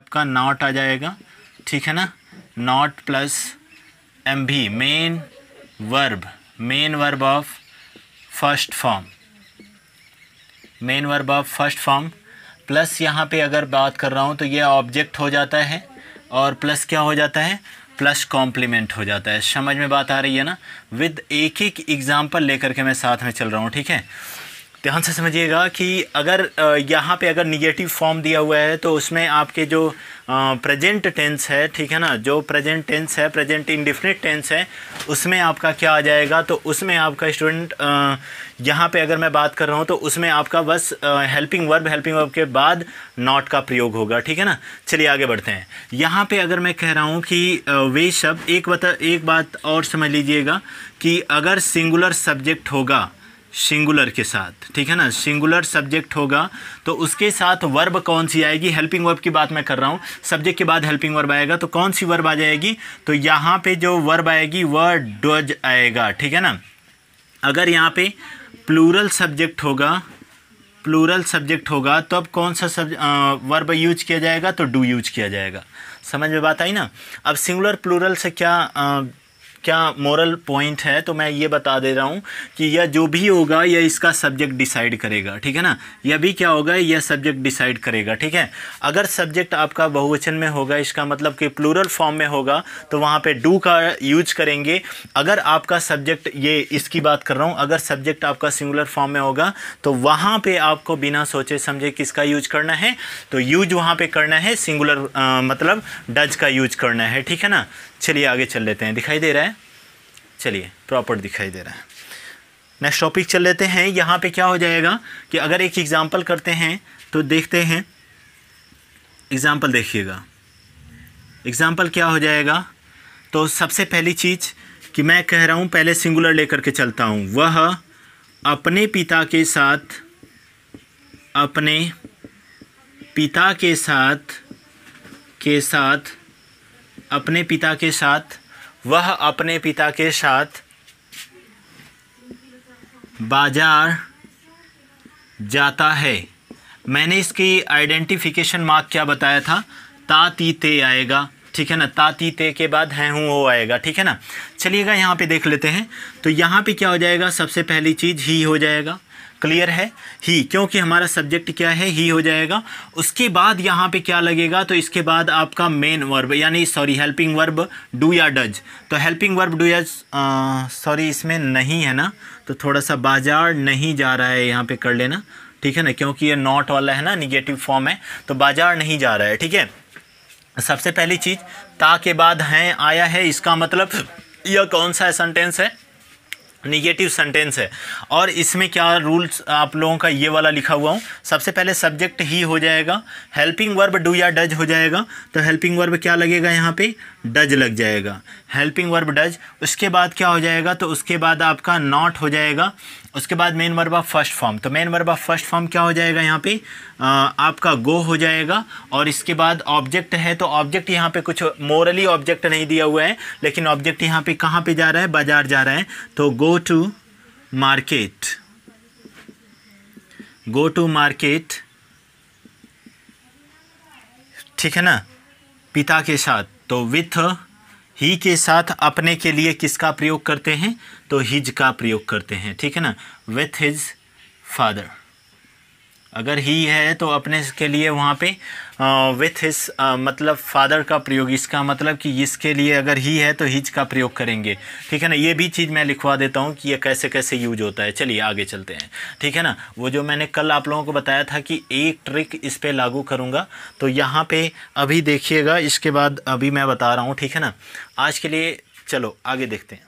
आपका नॉट आ जाएगा, ठीक है ना, not plus MV main verb of first form, main verb of first form plus यहाँ पे अगर बात कर रहा हूँ तो ये ऑब्जेक्ट हो जाता है और प्लस क्या हो जाता है, प्लस कॉम्प्लीमेंट हो जाता है। समझ में बात आ रही है ना। विद एक एक एग्जाम्पल लेकर के मैं साथ में चल रहा हूँ, ठीक है। ध्यान से समझिएगा कि अगर यहाँ पे अगर निगेटिव फॉर्म दिया हुआ है तो उसमें आपके जो प्रेजेंट टेंस है, ठीक है ना, जो प्रेजेंट टेंस है, प्रेजेंट इंडेफिनिट टेंस है, उसमें आपका क्या आ जाएगा, तो उसमें आपका स्टूडेंट यहाँ पे अगर मैं बात कर रहा हूँ तो उसमें आपका बस हेल्पिंग वर्ब के बाद नॉट का प्रयोग होगा, ठीक है ना। चलिए आगे बढ़ते हैं। यहाँ पे अगर मैं कह रहा हूँ कि वे शब्द, एक बात और समझ लीजिएगा कि अगर सिंगुलर सब्जेक्ट होगा सिंगुलर के साथ, ठीक है ना, सिंगुलर सब्जेक्ट होगा तो उसके साथ वर्ब कौन सी आएगी, हेल्पिंग वर्ब की बात मैं कर रहा हूँ, सब्जेक्ट के बाद हेल्पिंग वर्ब आएगा तो कौन सी वर्ब आ जाएगी, तो यहाँ पे जो वर्ब आएगी वह डज आएगा, ठीक है ना। अगर यहाँ पे प्लूरल सब्जेक्ट होगा तो अब कौन सा वर्ब यूज किया जाएगा, तो डू यूज किया जाएगा। समझ में बात आई ना। अब सिंगुलर प्लूरल से क्या मोरल पॉइंट है, तो मैं ये बता दे रहा हूँ कि यह जो भी होगा यह इसका सब्जेक्ट डिसाइड करेगा, ठीक है ना। यह भी क्या होगा, यह सब्जेक्ट डिसाइड करेगा, ठीक है। अगर सब्जेक्ट आपका बहुवचन में होगा, इसका मतलब कि प्लूरल फॉर्म में होगा, तो वहाँ पे डू का यूज करेंगे। अगर आपका सब्जेक्ट, ये इसकी बात कर रहा हूँ, अगर सब्जेक्ट आपका सिंगुलर फॉर्म में होगा तो वहाँ पे आपको बिना सोचे समझे किसका यूज करना है, तो यूज वहाँ पे करना है सिंगुलर मतलब डज का यूज करना है, ठीक है ना। चलिए आगे चल लेते हैं। दिखाई दे रहा है, चलिए प्रॉपर दिखाई दे रहा है। नेक्स्ट टॉपिक चल लेते हैं। यहाँ पे क्या हो जाएगा कि अगर एक एग्जांपल करते हैं तो देखते हैं, एग्जांपल देखिएगा, एग्जांपल क्या हो जाएगा। तो सबसे पहली चीज़ कि मैं कह रहा हूँ, पहले सिंगुलर लेकर के चलता हूँ, वह अपने पिता के साथ अपने पिता के साथ वह अपने पिता के साथ बाजार जाता है। मैंने इसकी आइडेंटिफिकेशन मार्क क्या बताया था, ता ती ते आएगा, ठीक है ना। ता ती ते के बाद हैं हूँ वो आएगा, ठीक है ना। चलिएगा यहाँ पे देख लेते हैं। तो यहाँ पे क्या हो जाएगा, सबसे पहली चीज़ ही हो जाएगा, क्लियर है, ही, क्योंकि हमारा सब्जेक्ट क्या है, ही हो जाएगा। उसके बाद यहाँ पे क्या लगेगा, तो इसके बाद आपका मेन वर्ब यानी हेल्पिंग वर्ब डू या डज। तो हेल्पिंग वर्ब डू या इसमें नहीं है ना, तो थोड़ा सा बाजार नहीं जा रहा है यहाँ पे कर लेना, ठीक है ना, क्योंकि ये नॉट वाला है ना, निगेटिव फॉर्म है, तो बाजार नहीं जा रहा है, ठीक है। सबसे पहली चीज़ ता के बाद हैं आया है, इसका मतलब यह कौन सा सेंटेंस है, निगेटिव सेंटेंस है। और इसमें क्या रूल्स आप लोगों का ये वाला लिखा हुआ हूँ। सबसे पहले सब्जेक्ट ही हो जाएगा, हेल्पिंग वर्ब डू या डज हो जाएगा, तो हेल्पिंग वर्ब क्या लगेगा यहाँ पे, डज लग जाएगा, हेल्पिंग वर्ब डज। उसके बाद क्या हो जाएगा, तो उसके बाद आपका नॉट हो जाएगा। उसके बाद main verb of first form, तो main verb of first form क्या हो जाएगा यहाँ पे, आपका गो हो जाएगा। और इसके बाद ऑब्जेक्ट है, तो ऑब्जेक्ट यहाँ पे कुछ मोरली ऑब्जेक्ट नहीं दिया हुआ है, लेकिन ऑब्जेक्ट यहाँ पे कहाँ पे जा रहा है, बाजार जा रहा है, तो गो टू मार्केट, ठीक है ना, पिता के साथ। तो विथ ही के साथ अपने के लिए किसका प्रयोग करते हैं, तो हिज का प्रयोग करते हैं, ठीक है ना, विथ हिज फादर। अगर ही है तो अपने के लिए वहाँ पे विथ हिज मतलब फादर का प्रयोग, इसका मतलब कि इसके लिए अगर ही है तो हिज का प्रयोग करेंगे, ठीक है ना। ये भी चीज़ मैं लिखवा देता हूँ कि ये कैसे कैसे यूज होता है। चलिए आगे चलते हैं, ठीक है ना। वो जो मैंने कल आप लोगों को बताया था कि एक ट्रिक इस पे लागू करूँगा, तो यहाँ पे अभी देखिएगा, इसके बाद अभी मैं बता रहा हूँ, ठीक है ना। आज के लिए चलो आगे देखते हैं।